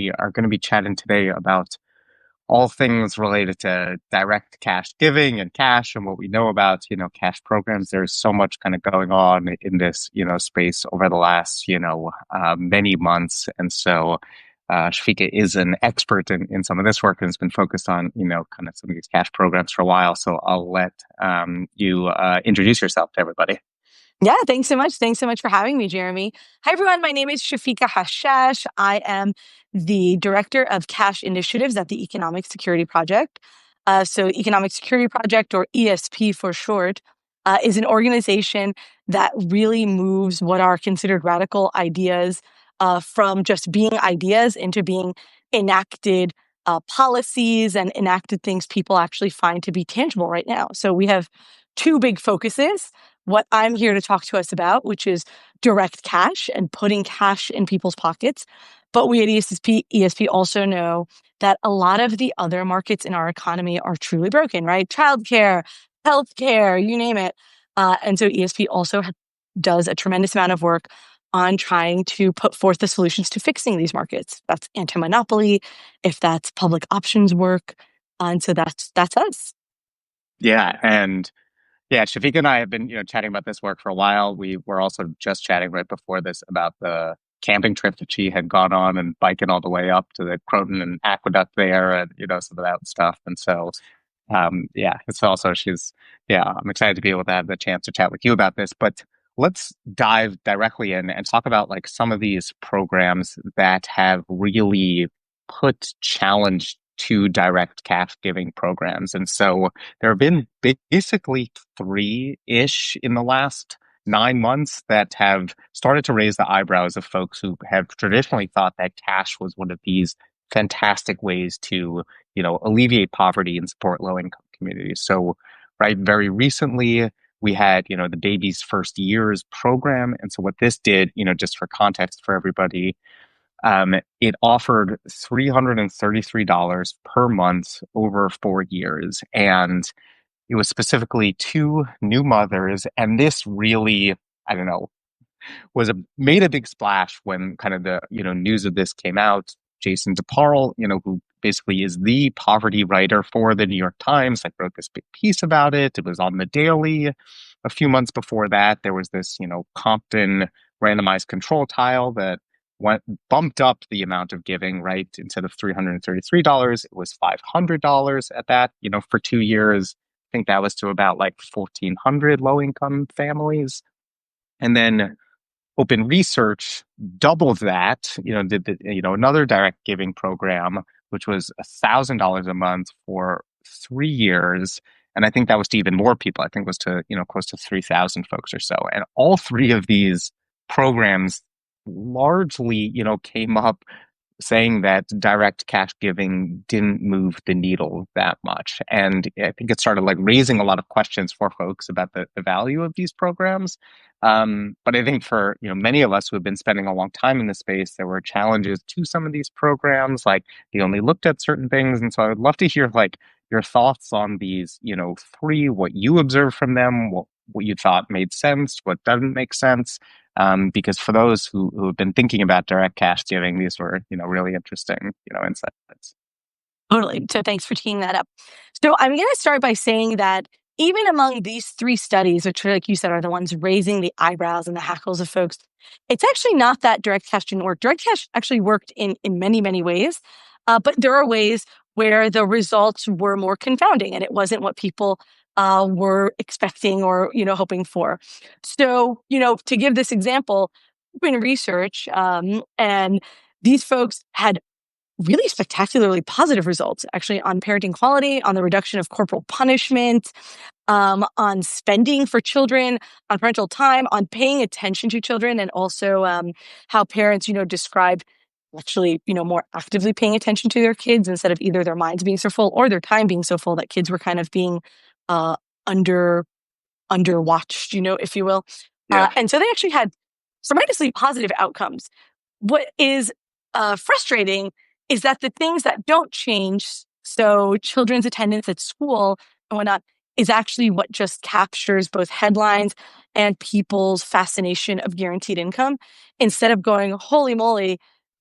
We are going to be chatting today about all things related to direct cash giving and cash and what we know about, cash programs. There's so much kind of going on in this, space over the last, many months. And so Shafeka is an expert in some of this work and has been focused on, kind of some of these cash programs for a while. So I'll let you introduce yourself to everybody. Yeah, thanks so much. Thanks so much for having me, Jeremy. Hi, everyone. My name is Shafeka Hashash. I am the Director of Cash Initiatives at the Economic Security Project. Economic Security Project, or ESP for short, is an organization that really moves what are considered radical ideas from just being ideas into being enacted policies and enacted things people actually find to be tangible right now. So we have two big focuses. What I'm here to talk to us about, which is direct cash and putting cash in people's pockets. But we at ESP also know that a lot of the other markets in our economy are truly broken, right? Childcare, healthcare, you name it. And so ESP also does a tremendous amount of work on trying to put forth the solutions to fixing these markets. That's anti-monopoly, if that's public options work. And so that's us. Yeah. And yeah, Shafika and I have been, chatting about this work for a while. We were also just chatting right before this about the camping trip that she had gone on and biking all the way up to the Croton and Aqueduct there and, some of that stuff. And so, it's also I'm excited to be able to have the chance to chat with you about this. But let's dive directly in and talk about like some of these programs that have really put challenge to direct cash giving programs. And so there have been basically three-ish in the last 9 months that have started to raise the eyebrows of folks who have traditionally thought that cash was one of these fantastic ways to, alleviate poverty and support low-income communities. So, right, very recently we had, the Baby's First Years program. And so what this did, just for context for everybody, it offered $333 per month over 4 years. And it was specifically to new mothers. And this really, I don't know, made a big splash when kind of the, news of this came out. Jason DeParle, who basically is the poverty writer for the New York Times, like wrote this big piece about it. It was on the Daily. A few months before that, there was this, Compton randomized control trial that bumped up the amount of giving, right? Instead of $333, it was $500 at that, for 2 years. I think that was to about like 1,400 low-income families. And then Open Research doubled that, did another direct giving program, which was $1,000 a month for 3 years. And I think that was to even more people. I think it was to, close to 3,000 folks or so. And all three of these programs largely, came up saying that direct cash giving didn't move the needle that much. And I think it started like raising a lot of questions for folks about the value of these programs. But I think for, many of us who have been spending a long time in the space, there were challenges to some of these programs, like they only looked at certain things. And so I would love to hear like your thoughts on these, three, what you observed from them, what you thought made sense, what doesn't make sense. Because for those who have been thinking about direct cash giving, these were, really interesting, insights. Totally. So thanks for teeing that up. So I'm going to start by saying that even among these three studies, which, like you said, are the ones raising the eyebrows and the hackles of folks, it's actually not that direct cash didn't work. Direct cash actually worked in many, many ways. But there are ways where the results were more confounding and it wasn't what people were expecting or, hoping for. So, to give this example, Open Research, and these folks had really spectacularly positive results, actually, on parenting quality, on the reduction of corporal punishment, on spending for children, on parental time, on paying attention to children, and also how parents, describe actually, more actively paying attention to their kids instead of either their minds being so full or their time being so full that kids were kind of being under watched, if you will. Yeah. And so they actually had tremendously positive outcomes. What is frustrating is that the things that don't change, so children's attendance at school and whatnot, is actually what just captures both headlines and people's fascination of guaranteed income, instead of going, holy moly,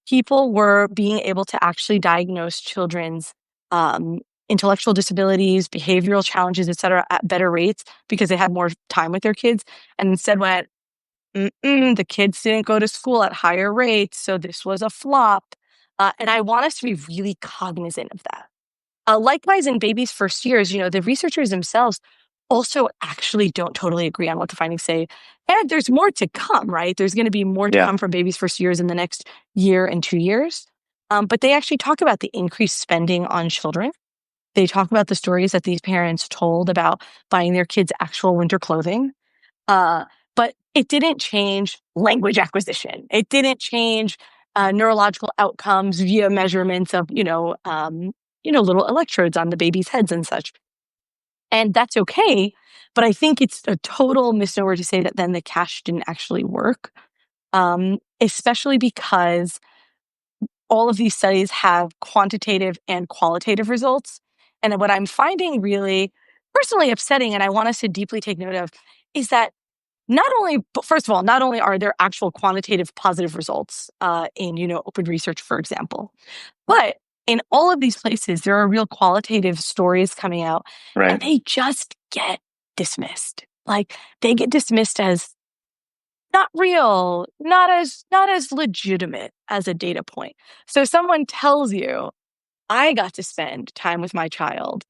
people were being able to actually diagnose children's um, intellectual disabilities, behavioral challenges, et cetera, at better rates because they had more time with their kids, and instead went, the kids didn't go to school at higher rates, so this was a flop. And I want us to be really cognizant of that. Likewise, in babies' first years, the researchers themselves also actually don't totally agree on what the findings say. And there's more to come, right? There's going to be more to Yeah. come from babies' first years in the next year and 2 years. But they actually talk about the increased spending on children. They talk about the stories that these parents told about buying their kids actual winter clothing. Uh, but it didn't change language acquisition. It didn't change neurological outcomes via measurements of, little electrodes on the baby's heads and such. And that's okay. But I think it's a total misnomer to say that then the cash didn't actually work, especially because all of these studies have quantitative and qualitative results. And what I'm finding really personally upsetting, and I want us to deeply take note of, is that first of all, not only are there actual quantitative positive results in, open research, for example, but in all of these places, there are real qualitative stories coming out, and Right. they just get dismissed. Like they get dismissed as not real, not as legitimate as a data point. So someone tells you, I got to spend time with my child.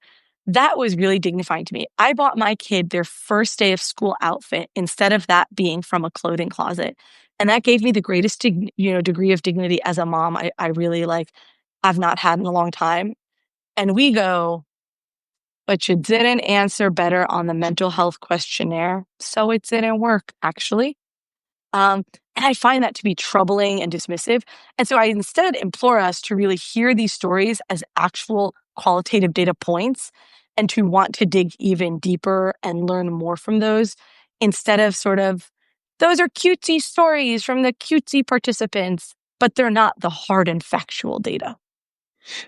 That was really dignifying to me. I bought my kid their first day of school outfit instead of that being from a clothing closet. And that gave me the greatest, degree of dignity as a mom I really have not had in a long time. And we go, but you didn't answer better on the mental health questionnaire. So it didn't work, actually. Um, and I find that to be troubling and dismissive. And so I instead implore us to really hear these stories as actual qualitative data points and to want to dig even deeper and learn more from those instead of sort of, those are cutesy stories from the cutesy participants, but they're not the hard and factual data.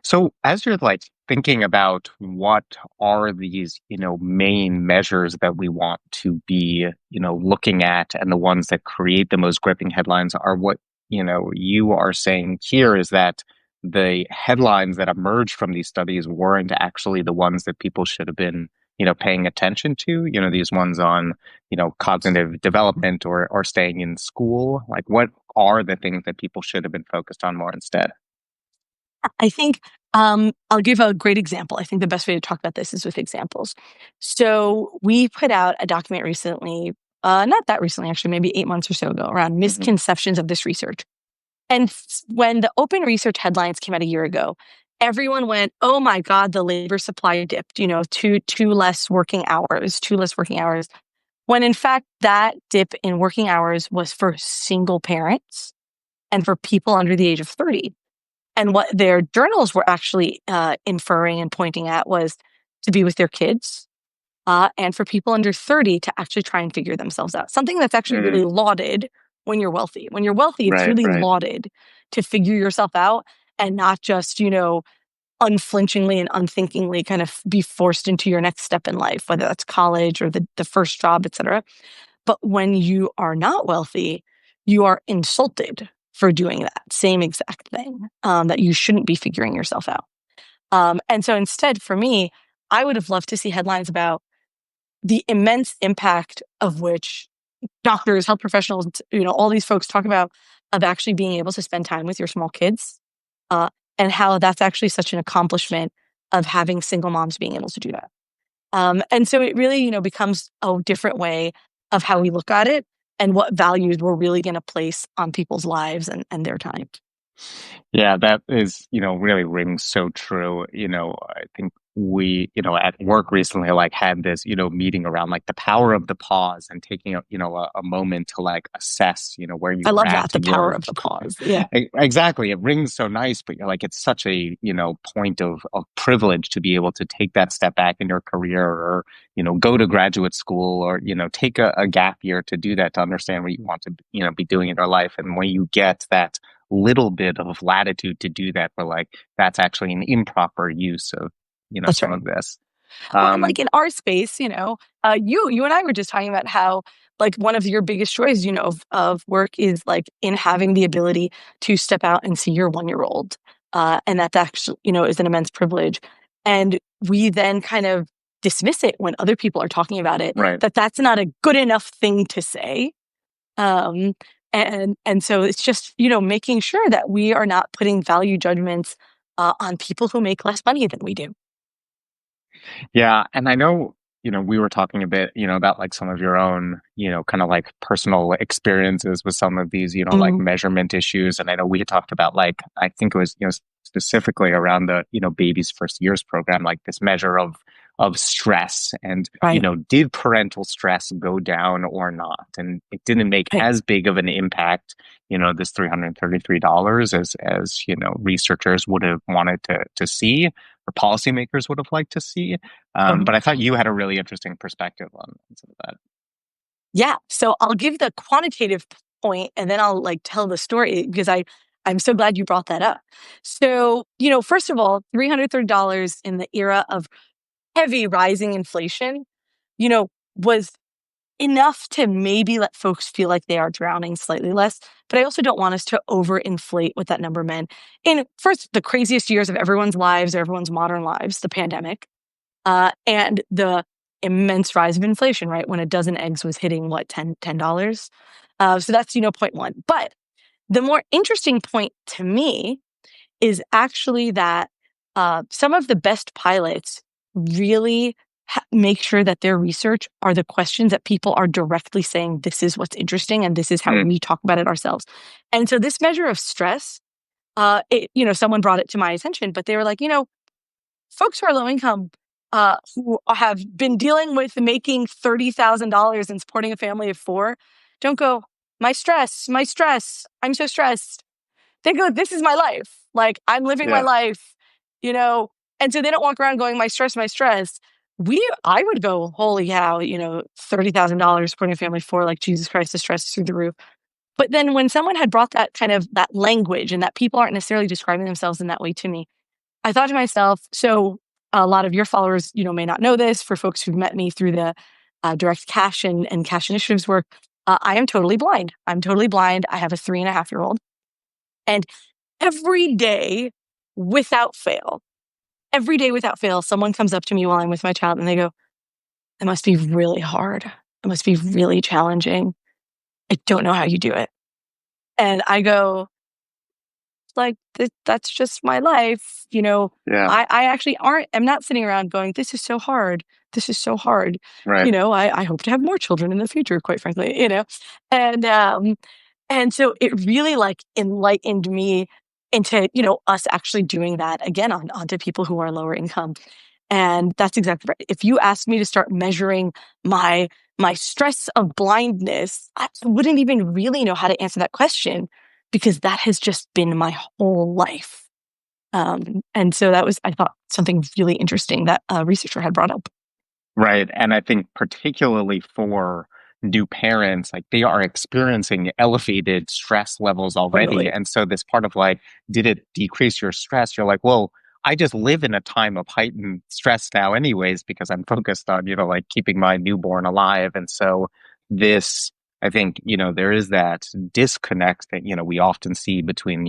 So as you're like thinking about what are these, main measures that we want to be, looking at and the ones that create the most gripping headlines are what, you are saying here is that the headlines that emerged from these studies weren't actually the ones that people should have been, paying attention to, these ones on, cognitive development or staying in school. Like what are the things that people should have been focused on more instead? I think I'll give a great example. I think the best way to talk about this is with examples. So we put out a document recently, not that recently, actually, maybe 8 months or so ago, around Hmm. misconceptions of this research. And when the open research headlines came out a year ago, everyone went, "Oh my God, the labor supply dipped. Two less working hours, two less working hours." When in fact, that dip in working hours was for single parents and for people under the age of 30. And what their journals were actually inferring and pointing at was to be with their kids and for people under 30 to actually try and figure themselves out. Something that's actually Mm, really lauded when you're wealthy. When you're wealthy, it's right, really right. lauded to figure yourself out and not just, unflinchingly and unthinkingly kind of be forced into your next step in life, whether that's college or the first job, et cetera. But when you are not wealthy, you are insulted for doing that same exact thing, that you shouldn't be figuring yourself out. And so instead, for me, I would have loved to see headlines about the immense impact of which doctors, health professionals, all these folks talk about of actually being able to spend time with your small kids, uh, and how that's actually such an accomplishment of having single moms being able to do that. And so it really, becomes a different way of how we look at it and what values we're really going to place on people's lives and their time. Yeah, that is, really rings so true. I think we, at work recently, like had this, meeting around like the power of the pause and taking a moment to like assess, where you I are love that, at the in power your of the pause. Yeah, Exactly. It rings so nice, but like it's such a, point of privilege to be able to take that step back in your career or, go to graduate school or, take a gap year to do that to understand what you want to, be doing in your life. And when you get that little bit of latitude to do that, we're like, that's actually an improper use of, that's some right. of this. Well, and Um, like in our space, you and I were just talking about how like one of your biggest joys, of work is like in having the ability to step out and see your 1 year old. And that actually, is an immense privilege. And we then kind of dismiss it when other people are talking about it, Right. that that's not a good enough thing to say. Um, and so it's just, making sure that we are not putting value judgments on people who make less money than we do. Yeah, and I know, we were talking a bit, about like some of your own, kind of like personal experiences with some of these, like Mm, measurement issues. And I know we had talked about like, I think it was, specifically around the, baby's first years program, like this measure of stress and, right, did parental stress go down or not? And it didn't make right, as big of an impact, this $333 as, researchers would have wanted to see or policymakers would have liked to see. totally. But I thought you had a really interesting perspective on some of that. Yeah. So I'll give the quantitative point and then I'll like tell the story because I'm so glad you brought that up. So, first of all, $330 in the era of heavy rising inflation, was enough to maybe let folks feel like they are drowning slightly less. But I also don't want us to overinflate what that number meant. In first, the craziest years of everyone's lives or everyone's modern lives, the pandemic, and the immense rise of inflation, right? When a dozen eggs was hitting what, $10? So that's, point one. But the more interesting point to me is actually that some of the best pilots really make sure that their research are the questions that people are directly saying, this is what's interesting and this is how Mm, we talk about it ourselves. And so this measure of stress, someone brought it to my attention, but they were like, folks who are low income, who have been dealing with making $30,000 and supporting a family of four, don't go, my stress, I'm so stressed. They go, this is my life. Like, I'm living my yeah, life, you know? And so they don't walk around going, my stress, my stress. I would go, holy cow, $30,000 supporting a family of four, like Jesus Christ, the stress is through the roof. But then when someone had brought that kind of that language and that people aren't necessarily describing themselves in that way to me, I thought to myself, so a lot of your followers, may not know this. For folks who've met me through the direct cash and cash initiatives work, I am totally blind. I'm totally blind. I have a 3.5-year-old. And every day every day without fail, someone comes up to me while I'm with my child and they go, it must be really hard. It must be really challenging. I don't know how you do it. And I go, like that's just my life. yeah, I actually am not sitting around going, this is so hard. This is so hard. right, I hope to have more children in the future, quite frankly, and and so it really like enlightened me into, us actually doing that again onto people who are lower income. And that's exactly right. If you asked me to start measuring my my stress of blindness, I wouldn't even really know how to answer that question because that has just been my whole life. And so that was, I thought, something really interesting that a researcher had brought up. right. And I think particularly for new parents, like they are experiencing elevated stress levels already. Totally. And so this part of like, did it decrease your stress? You're like, well, I just live in a time of heightened stress now anyways, because I'm focused on, like keeping my newborn alive. And so this, I think, there is that disconnect that, we often see between,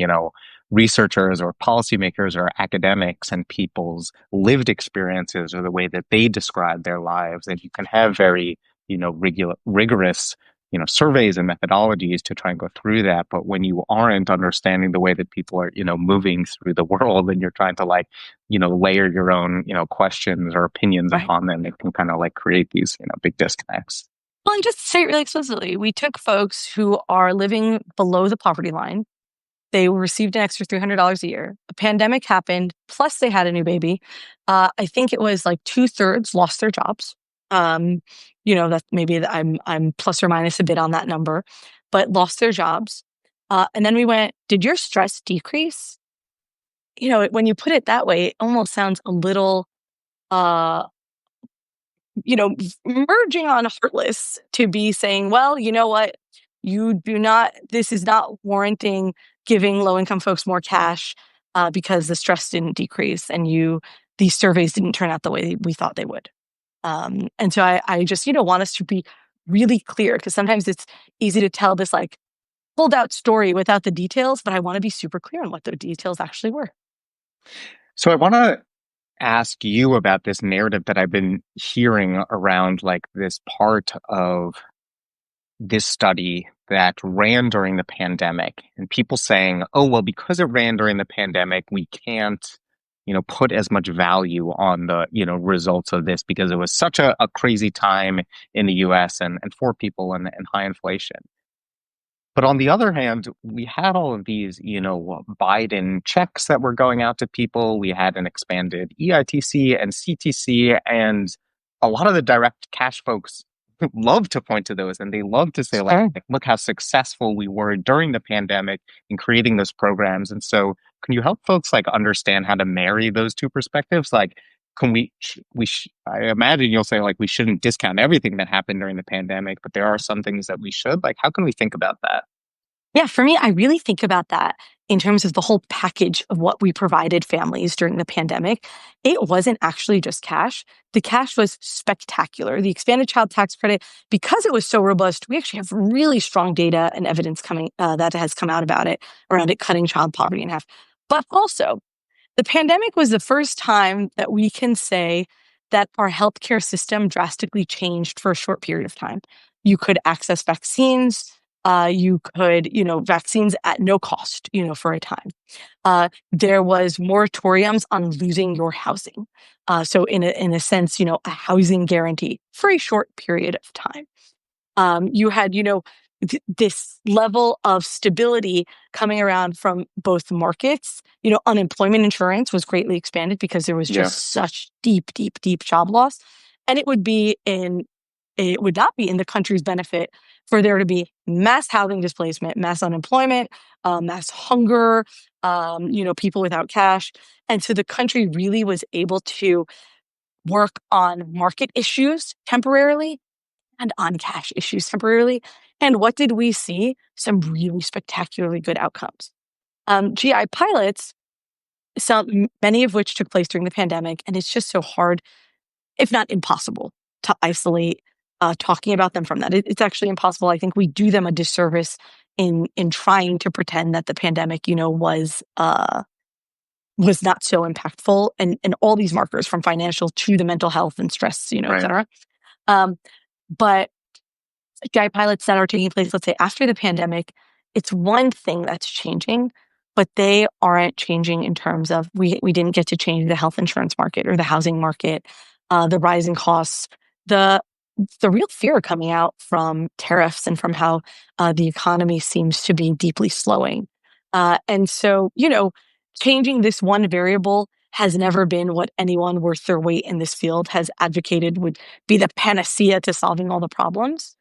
researchers or policymakers or academics and people's lived experiences or the way that they describe their lives. And you can have very, rigorous, surveys and methodologies to try and go through that. But when you aren't understanding the way that people are, moving through the world and you're trying to like, layer your own, questions or opinions Right. upon them, it can kind of like create these, big disconnects. Well, and just to say it really explicitly, we took folks who are living below the poverty line. They received an extra $300 a year. A pandemic happened, plus they had a new baby. I think it was like 2/3 lost their jobs. That maybe I'm plus or minus a bit on that number, but lost their jobs. And then we went, did your stress decrease? When you put it that way, it almost sounds a little uh merging on heartless to be saying, well, you know what? This is not warranting giving low income folks more cash because the stress didn't decrease and these surveys didn't turn out the way we thought they would. And so I just, want us to be really clear, because sometimes it's easy to tell this like pulled out story without the details, but I want to be super clear on what the details actually were. So I want to ask you about this narrative that I've been hearing around like this part of this study that ran during the pandemic and people saying, oh, well, because it ran during the pandemic, we can't, put as much value on the, results of this because it was such a crazy time in the US and for people and high inflation. But on the other hand, we had all of these, Biden checks that were going out to people. We had an expanded EITC and CTC, and a lot of the direct cash folks love to point to those, and they love to say, like, Sure. look how successful we were during the pandemic in creating those programs. And so, can you help folks like understand how to marry those two perspectives? Like, can I imagine you'll say like we shouldn't discount everything that happened during the pandemic, but there are some things that we should. Like, how can we think about that? Yeah, for me, I really think about that in terms of the whole package of what we provided families during the pandemic. It wasn't actually just cash. The cash was spectacular. The expanded child tax credit, because it was so robust, we actually have really strong data and evidence coming that has come out about it around it cutting child poverty in half. But also, the pandemic was the first time that we can say that our healthcare system drastically changed for a short period of time. You could access vaccines. You could, vaccines at no cost, for a time. There was moratoriums on losing your housing. So in a sense, a housing guarantee for a short period of time. You had, this level of stability coming around from both markets. Unemployment insurance was greatly expanded because there was Yeah, just such deep, deep, deep job loss. And it would not be in the country's benefit for there to be mass housing displacement, mass unemployment, mass hunger, people without cash. And so the country really was able to work on market issues temporarily and on cash issues temporarily. And what did we see? Some really spectacularly good outcomes. GI pilots, many of which took place during the pandemic, and it's just so hard, if not impossible, to isolate talking about them from that. It's actually impossible. I think we do them a disservice in trying to pretend that the pandemic, was not so impactful, and all these markers from financial to the mental health and stress, et right, cetera. Um, but GI pilots that are taking place, let's say after the pandemic, it's one thing that's changing, but they aren't changing in terms of we didn't get to change the health insurance market or the housing market, the rising costs, the the real fear coming out from tariffs and from how the economy seems to be deeply slowing. And so, changing this one variable has never been what anyone worth their weight in this field has advocated would be the panacea to solving all the problems.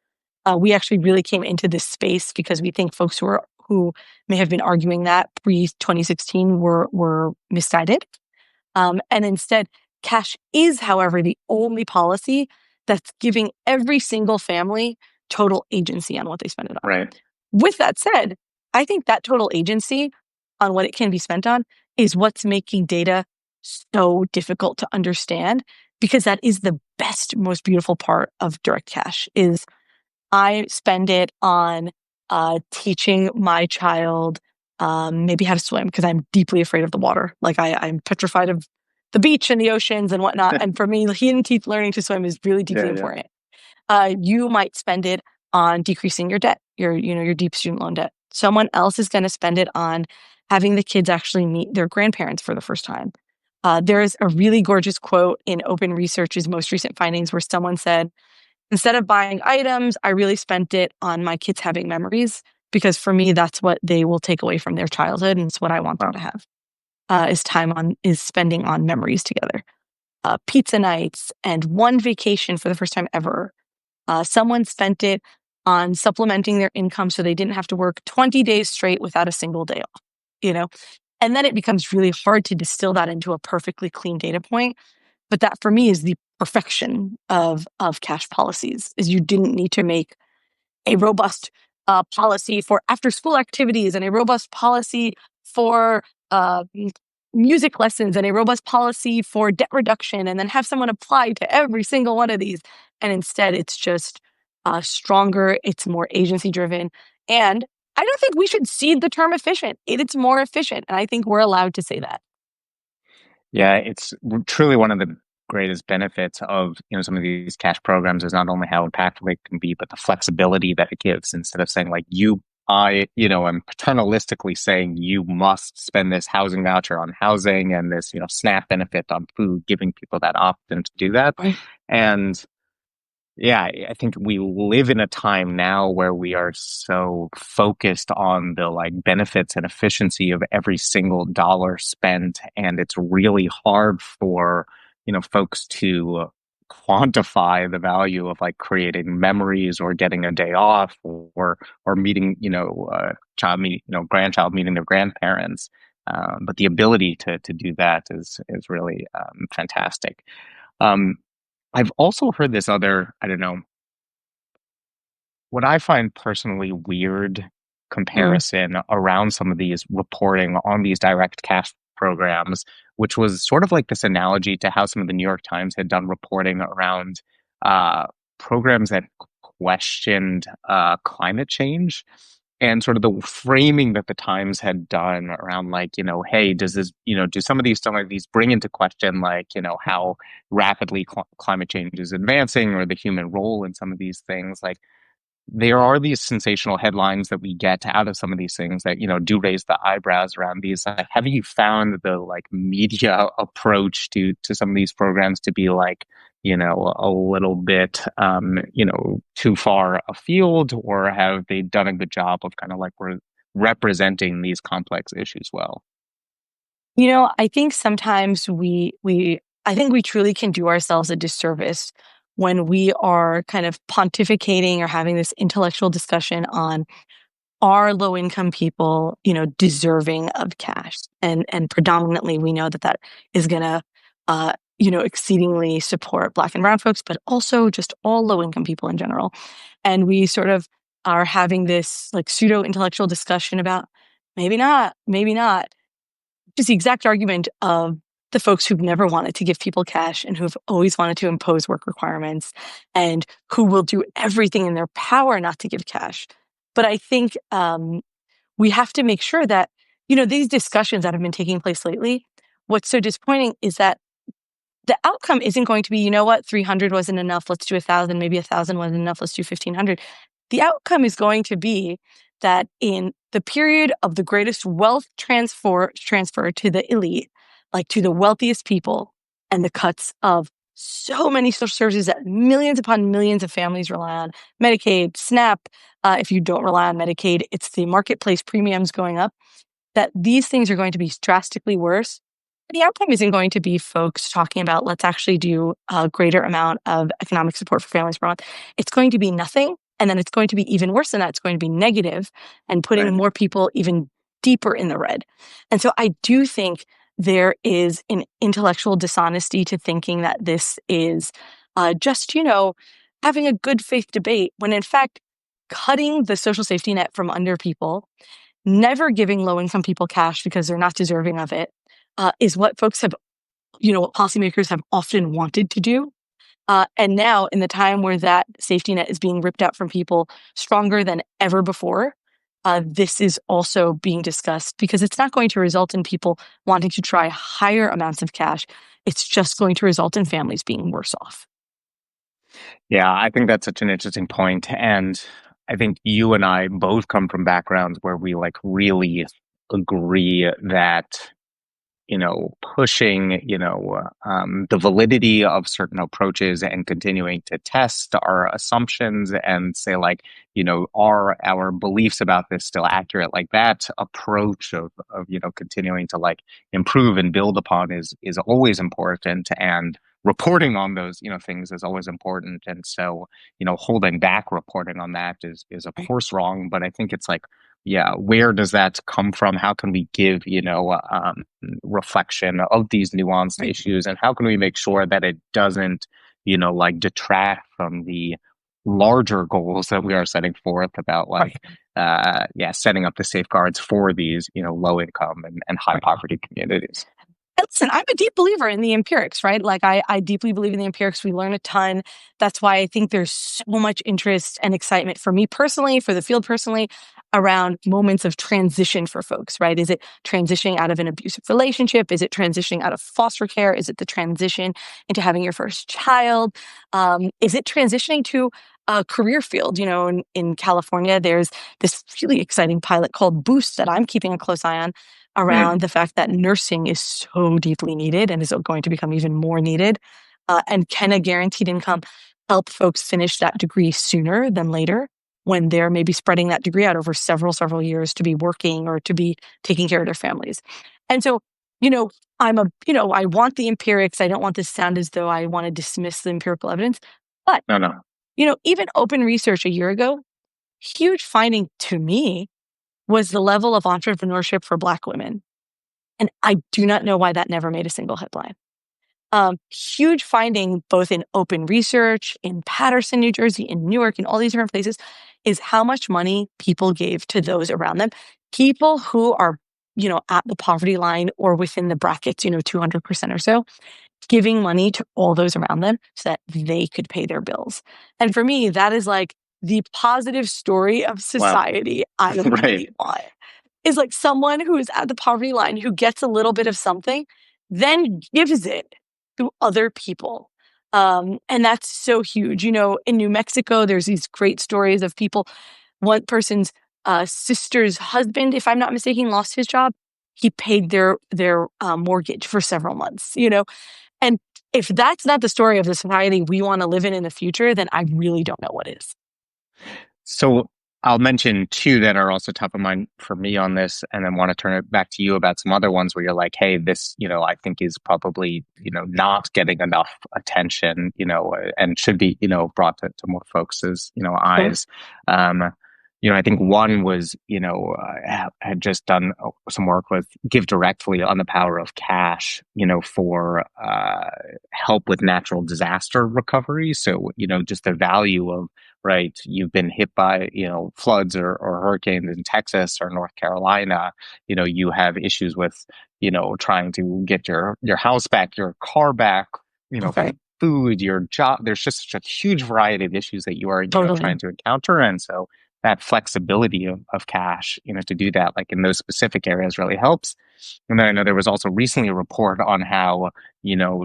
We actually really came into this space because we think folks who may have been arguing that pre 2016 were misguided. And instead, cash is, however, the only policy that's giving every single family total agency on what they spend it on. right, With that said, I think that total agency on what it can be spent on is what's making data so difficult to understand, because that is the best, most beautiful part of direct cash is I spend it on teaching my child maybe how to swim because I'm deeply afraid of the water. Like I'm petrified of the beach and the oceans and whatnot. And for me, hidden teeth learning to swim is really deeply yeah, yeah, important. You might spend it on decreasing your debt, your deep student loan debt. Someone else is going to spend it on having the kids actually meet their grandparents for the first time. There is a really gorgeous quote in Open Research's most recent findings where someone said, instead of buying items, I really spent it on my kids having memories because for me, that's what they will take away from their childhood. And it's what I want them wow, to have is spending on memories together. Pizza nights and one vacation for the first time ever. Someone spent it on supplementing their income so they didn't have to work 20 days straight without a single day off, you know? And then it becomes really hard to distill that into a perfectly clean data point. But that for me is the perfection of cash policies is you didn't need to make a robust policy for after school activities and a robust policy for music lessons and a robust policy for debt reduction and then have someone apply to every single one of these. And instead it's just stronger, it's more agency driven. And I don't think we should cede the term efficient. It's more efficient. And I think we're allowed to say that. Yeah, it's truly one of the greatest benefits of, some of these cash programs is not only how impactful it can be, but the flexibility that it gives. Instead of saying like am paternalistically saying you must spend this housing voucher on housing and this, SNAP benefit on food, giving people that option to do that. Right. And yeah, I think we live in a time now where we are so focused on the like benefits and efficiency of every single dollar spent, and it's really hard for, folks to quantify the value of like creating memories or getting a day off or meeting, grandchild meeting their grandparents. But the ability to do that is really fantastic. Um, I've also heard this other, I don't know, what I find personally weird Mm. comparison around some of these reporting on these direct cash programs, which was sort of like this analogy to how some of the New York Times had done reporting around uh, programs that questioned climate change and sort of the framing that the Times had done around like, hey, does this, do some of these bring into question like, how rapidly climate change is advancing or the human role in some of these things? Like there are these sensational headlines that we get out of some of these things that do raise the eyebrows around these. Have you found the like media approach to some of these programs to be like a little bit too far afield, or have they done a good job of kind of like representing these complex issues well? I think sometimes I think we truly can do ourselves a disservice when we are kind of pontificating or having this intellectual discussion on are low income people, deserving of cash? And predominantly we know that that is going to, exceedingly support Black and brown folks, but also just all low income people in general. And we sort of are having this like pseudo intellectual discussion about maybe not, just the exact argument of the folks who've never wanted to give people cash and who've always wanted to impose work requirements and who will do everything in their power not to give cash. But I think we have to make sure that, these discussions that have been taking place lately, what's so disappointing is that the outcome isn't going to be, 300 wasn't enough. Let's do 1,000. Maybe 1,000 wasn't enough. Let's do 1,500. The outcome is going to be that in the period of the greatest wealth transfer to the elite, like to the wealthiest people, and the cuts of so many social services that millions upon millions of families rely on, Medicaid, SNAP. If you don't rely on Medicaid, it's the marketplace premiums going up, that these things are going to be drastically worse. The outcome isn't going to be folks talking about let's actually do a greater amount of economic support for families per month. It's going to be nothing. And then it's going to be even worse than that. It's going to be negative and putting Right. more people even deeper in the red. And so I do think there is an intellectual dishonesty to thinking that this is just, having a good faith debate when in fact, cutting the social safety net from under people, never giving low income people cash because they're not deserving of it, is what folks have, what policymakers have often wanted to do. And now, in the time where that safety net is being ripped out from people stronger than ever before, this is also being discussed because it's not going to result in people wanting to try higher amounts of cash. It's just going to result in families being worse off. Yeah, I think that's such an interesting point. And I think you and I both come from backgrounds where we like really agree that pushing, the validity of certain approaches and continuing to test our assumptions and say, like, are our beliefs about this still accurate? Like that approach of continuing to like improve and build upon is always important. And reporting on those, things is always important. And so, holding back reporting on that is of Right. course wrong. But I think it's like, yeah, where does that come from? How can we give, reflection of these nuanced Right. issues, and how can we make sure that it doesn't, like detract from the larger goals that we are setting forth about Right. like, setting up the safeguards for these, low income and high Right. poverty communities. listen, I'm a deep believer in the empirics, right? Like I deeply believe in the empirics. We learn a ton. That's why I think there's so much interest and excitement for me personally, for the field personally, around moments of transition for folks, right? Is it transitioning out of an abusive relationship? Is it transitioning out of foster care? Is it the transition into having your first child? Is it transitioning to a career field? In California, there's this really exciting pilot called Boost that I'm keeping a close eye on around Mm, the fact that nursing is so deeply needed and is going to become even more needed. And can a guaranteed income help folks finish that degree sooner than later when they're maybe spreading that degree out over several years to be working or to be taking care of their families? And so, you know, I want the empirics. I don't want this to sound as though I want to dismiss the empirical evidence. But, no, no. even open research a year ago, huge finding to me was the level of entrepreneurship for Black women. And I do not know why that never made a single headline. Huge finding, both in open research, in Paterson, New Jersey, in Newark, in all these different places, is how much money people gave to those around them. People who are, at the poverty line or within the brackets, 200% or so, giving money to all those around them so that they could pay their bills. And for me, that is like the positive story of Wow. society I Right. really want. Is like someone who is at the poverty line who gets a little bit of something, then gives it to other people. And that's so huge. In New Mexico, there's these great stories of people. One person's sister's husband, if I'm not mistaken, lost his job. He paid their mortgage for several months. And if that's not the story of the society we want to live in the future, then I really don't know what is. So I'll mention two that are also top of mind for me on this, and then want to turn it back to you about some other ones where you're like, hey, this, I think is probably, not getting enough attention, and should be, brought to more folks' Sure. eyes. Um, I think one was, had just done some work with Give Directly on the power of cash, for help with natural disaster recovery. So, just the value of, right, you've been hit by, floods or hurricanes in Texas or North Carolina, you have issues with, trying to get your house back, your car back, Okay. food, your job. There's just such a huge variety of issues that you are, trying Totally. to encounter. And so that flexibility of cash, to do that, like in those specific areas, really helps. And then I know there was also recently a report on how,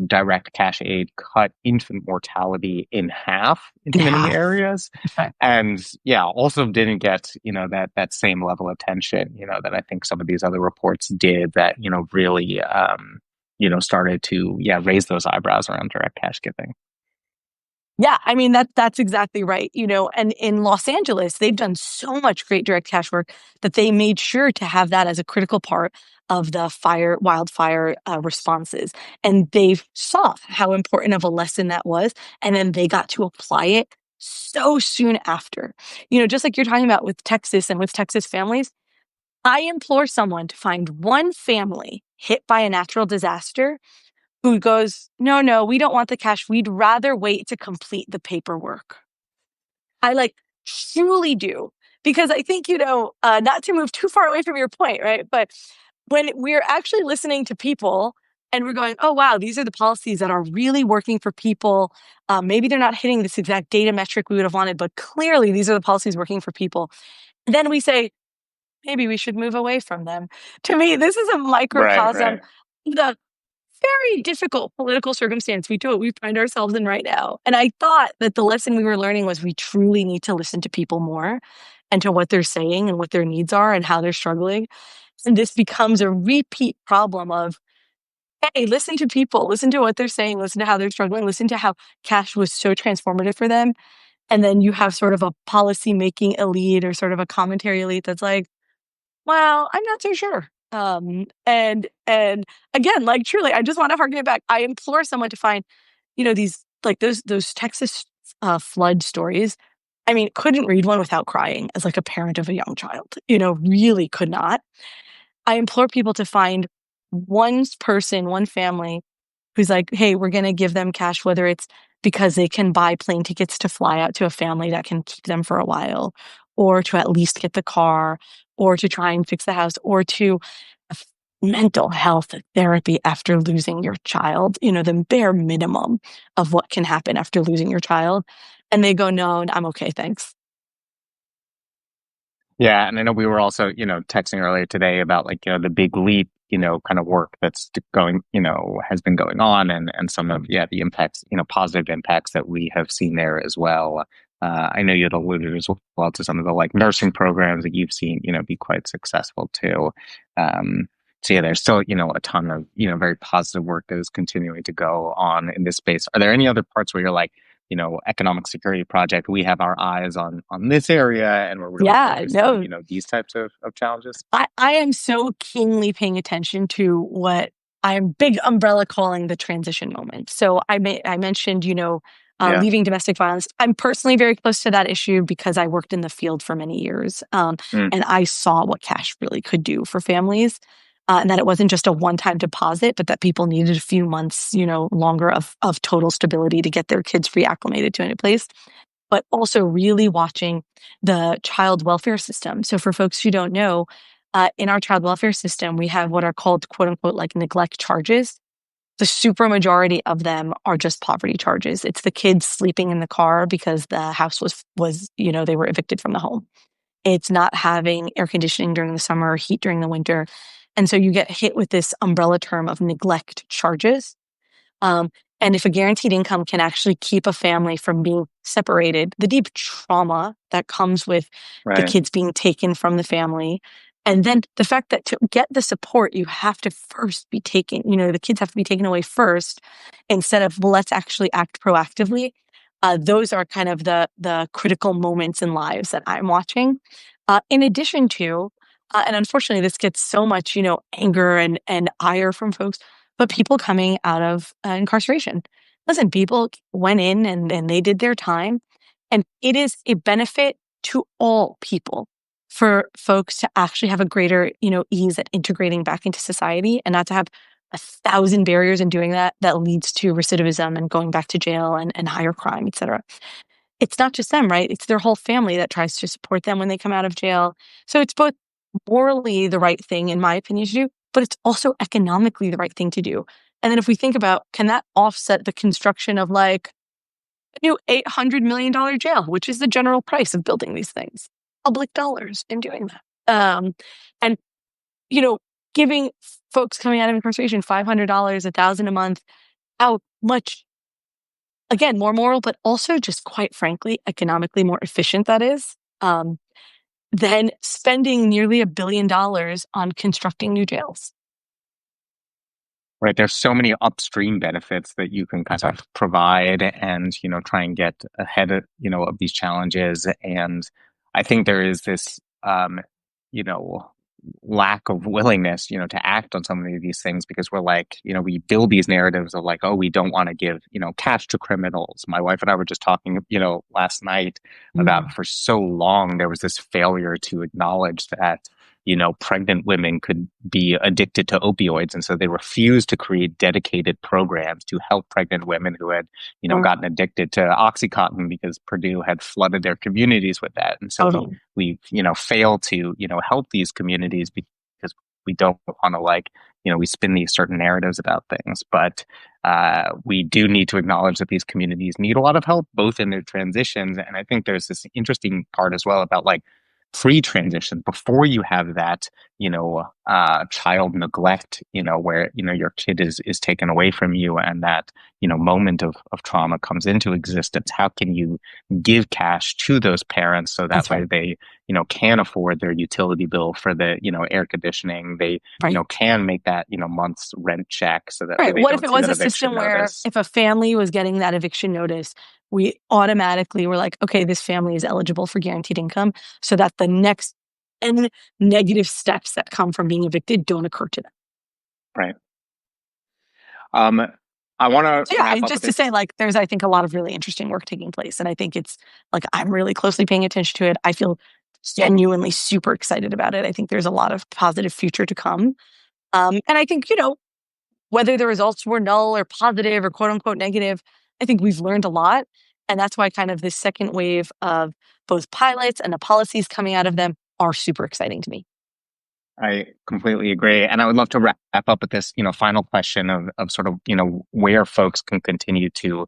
direct cash aid cut infant mortality in half in many Yeah. areas. Okay. And yeah, also didn't get, that same level of attention, that I think some of these other reports did that, really, started to, yeah, raise those eyebrows around direct cash giving. Yeah, I mean that's exactly right. And in Los Angeles, they've done so much great direct cash work that they made sure to have that as a critical part of the wildfire responses. And they saw how important of a lesson that was, and then they got to apply it so soon after. Just like you're talking about with Texas and with Texas families, I implore someone to find one family hit by a natural disaster who goes, no, no, we don't want the cash. We'd rather wait to complete the paperwork. I like truly do. Because I think, not to move too far away from your point, right? But when we're actually listening to people and we're going, oh, wow, these are the policies that are really working for people. Maybe they're not hitting this exact data metric we would have wanted, but clearly these are the policies working for people. Then we say, maybe we should move away from them. To me, this is a Right, microcosm right. of the very difficult political circumstance we find ourselves in right now. And I thought that the lesson we were learning was we truly need to listen to people more and to what they're saying and what their needs are and how they're struggling. And this becomes a repeat problem of, hey, listen to people, listen to what they're saying, listen to how they're struggling, listen to how cash was so transformative for them. And then you have sort of a policy making elite or sort of a commentary elite that's like, well, I'm not so sure. And again, like truly, I just want to harken it back. I implore someone to find, these like those Texas flood stories. I mean, couldn't read one without crying as like a parent of a young child. Really could not. I implore people to find one person, one family who's like, hey, we're going to give them cash, whether it's because they can buy plane tickets to fly out to a family that can keep them for a while, or to at least get the car, or to try and fix the house, or to, mental health therapy after losing your child, the bare minimum of what can happen after losing your child. And they go, no, I'm okay, thanks. Yeah, and I know we were also, texting earlier today about like, the big leap, kind of work that's going, has been going on and some of, yeah, the impacts, positive impacts that we have seen there as well. I know you had alluded as well to some of the like nursing programs that you've seen, be quite successful too. Um, so yeah, there's still, a ton of, very positive work that is continuing to go on in this space. Are there any other parts where you're like, economic security project, we have our eyes on this area and we're really Yeah, focused on, no, these types of challenges? I am so keenly paying attention to what I'm big umbrella calling the transition moment. So I mentioned, Yeah. leaving domestic violence. I'm personally very close to that issue because I worked in the field for many years, Mm, and I saw what cash really could do for families, and that it wasn't just a one-time deposit, but that people needed a few months, longer of total stability to get their kids reacclimated to a new place, but also really watching the child welfare system. So for folks who don't know, in our child welfare system, we have what are called quote unquote like neglect charges. The super majority of them are just poverty charges. It's the kids sleeping in the car because the house was, they were evicted from the home. It's not having air conditioning during the summer or heat during the winter. And so you get hit with this umbrella term of neglect charges. Um, and if a guaranteed income can actually keep a family from being separated, the deep trauma that comes with the right. kids being taken from the family, and then the fact that to get the support, you have to first be taken, the kids have to be taken away first instead of well, let's actually act proactively. Those are kind of the critical moments in lives that I'm watching. In addition to, and unfortunately, this gets so much, anger and ire from folks, but people coming out of incarceration. Listen, people went in and they did their time, and it is a benefit to all people for folks to actually have a greater, ease at integrating back into society and not to have 1,000 barriers in doing that that leads to recidivism and going back to jail and higher crime, et cetera. It's not just them, right? It's their whole family that tries to support them when they come out of jail. So it's both morally the right thing, in my opinion, to do, but it's also economically the right thing to do. And then if we think about, can that offset the construction of like a new $800 million jail, which is the general price of building these things? Public dollars in doing that. And, you know, giving folks coming out of incarceration $500, 1,000 a month, how much, again, more moral, but also just quite frankly, economically more efficient that is, than spending nearly $1 billion on constructing new jails. Right. There's so many upstream benefits that you can kind of provide and, try and get ahead of, of these challenges. And I think there is this, you know, lack of willingness, to act on some of these things because we're like, we build these narratives of like, oh, we don't want to give, cash to criminals. My wife and I were just talking, last night about Mm. for so long, there was this failure to acknowledge that pregnant women could be addicted to opioids. And so they refused to create dedicated programs to help pregnant women who had, Or gotten addicted to Oxycontin because Purdue had flooded their communities with that. And so we, totally. we, fail to, help these communities because we don't want to like, we spin these certain narratives about things. But we do need to acknowledge that these communities need a lot of help, both in their transitions. And I think there's this interesting part as well about like pre-transition before you have that child neglect where your kid is taken away from you and that moment of trauma comes into existence. How can you give cash to those parents so that That's way right. they can afford their utility bill for the air conditioning, they Right. can make that month's rent check so that way Right. they What if don't it see was that a eviction system where notice. if a family was getting that eviction notice, we automatically were like, okay, this family is eligible for guaranteed income so that the next and negative steps that come from being evicted don't occur to them. Right. um I want to So yeah, wrap up just with to say, this. like, there's, I think, a lot of really interesting work taking place. And I think it's like, I'm really closely paying attention to it. I feel genuinely super excited about it. I think there's a lot of positive future to come. And I think, whether the results were null or positive or quote unquote negative, I think we've learned a lot. And that's why kind of this second wave of both pilots and the policies coming out of them are super exciting to me. I completely agree. And I would love to wrap up with this, final question of sort of, where folks can continue to,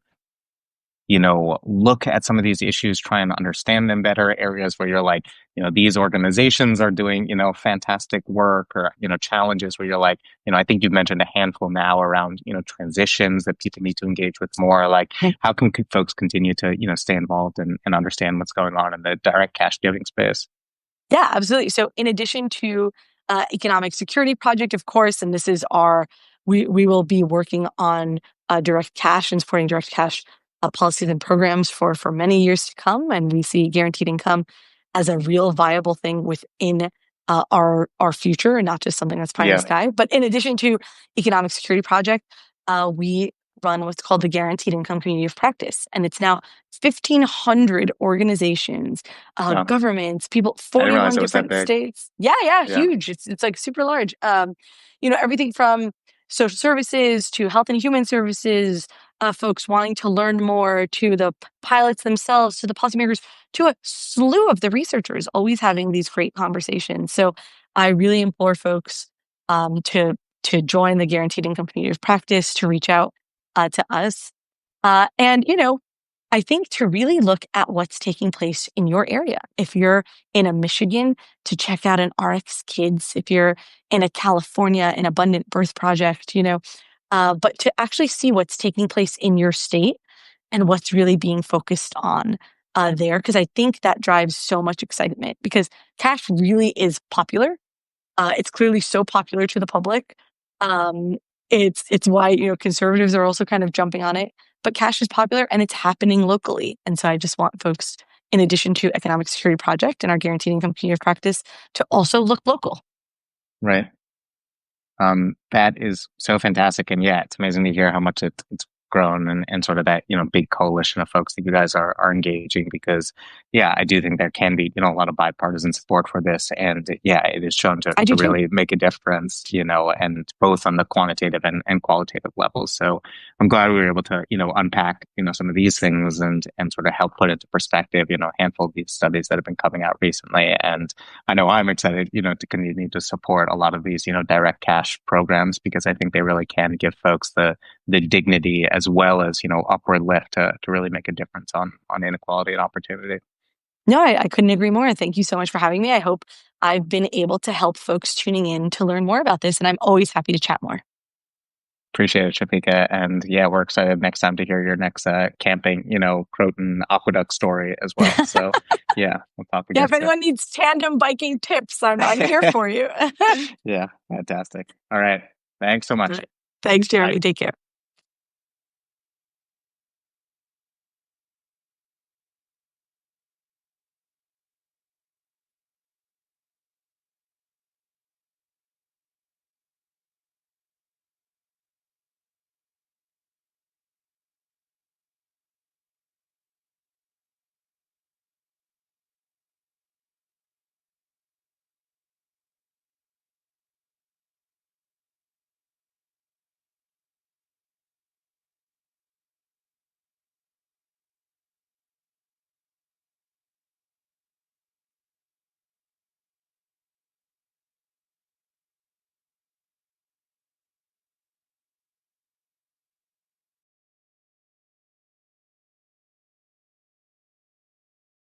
look at some of these issues, try and understand them better, areas where you're like, these organizations are doing, fantastic work, or, challenges where you're like, I think you've mentioned a handful now around, transitions that people need to engage with more. Like, how can folks continue to, stay involved and understand what's going on in the direct cash giving space? Yeah, absolutely. So in addition to economic security project, of course, and this is we will be working on direct cash and supporting direct cash policies and programs for many years to come. And we see guaranteed income as a real viable thing within our future, and not just something that's pie in the Yeah. sky. But in addition to economic security project, we run what's called the Guaranteed Income Community of Practice, and it's now 1,500 organizations, Oh, governments, people, I didn't 41 realize it was that different big. states. Yeah, yeah, Yeah. huge. It's like super large. Everything from social services to health and human services, folks wanting to learn more, to the pilots themselves, to the policymakers, to a slew of the researchers, always having these great conversations. So I really implore folks to join the Guaranteed Income Community of Practice, to reach out to us, and I think to really look at what's taking place in your area. If you're in a Michigan, to check out an RX Kids. If you're in a California, an Abundant Birth Project, but to actually see what's taking place in your state and what's really being focused on there. Because I think that drives so much excitement, because cash really is popular. It's clearly so popular to the public. Um, it's why conservatives are also kind of jumping on it. But cash is popular and it's happening locally. And so I just want folks, in addition to Economic Security Project and our Guaranteed Income Community of Practice, to also look local. Right. That is so fantastic. And yeah, it's amazing to hear how much it's grown and sort of that, big coalition of folks that you guys are engaging, because yeah, I do think there can be, a lot of bipartisan support for this. And yeah, it is shown I to do too. really make a difference, and both on the quantitative and qualitative levels. So I'm glad we were able to, unpack, some of these things and sort of help put into perspective, a handful of these studies that have been coming out recently. And I know I'm excited, to continue to support a lot of these, direct cash programs, because I think they really can give folks the dignity as well as, upward lift to really make a difference on inequality and opportunity. No, I couldn't agree more. Thank you so much for having me. I hope I've been able to help folks tuning in to learn more about this, and I'm always happy to chat more. Appreciate it, Shafika. And yeah, we're excited next time to hear your next camping, Croton Aqueduct story as well. So yeah, we'll talk Yeah, again if soon. anyone needs tandem biking tips, I'm here for you. Yeah, fantastic. All right. Thanks so All much. right. Thanks, Bye. Jeremy. Take care.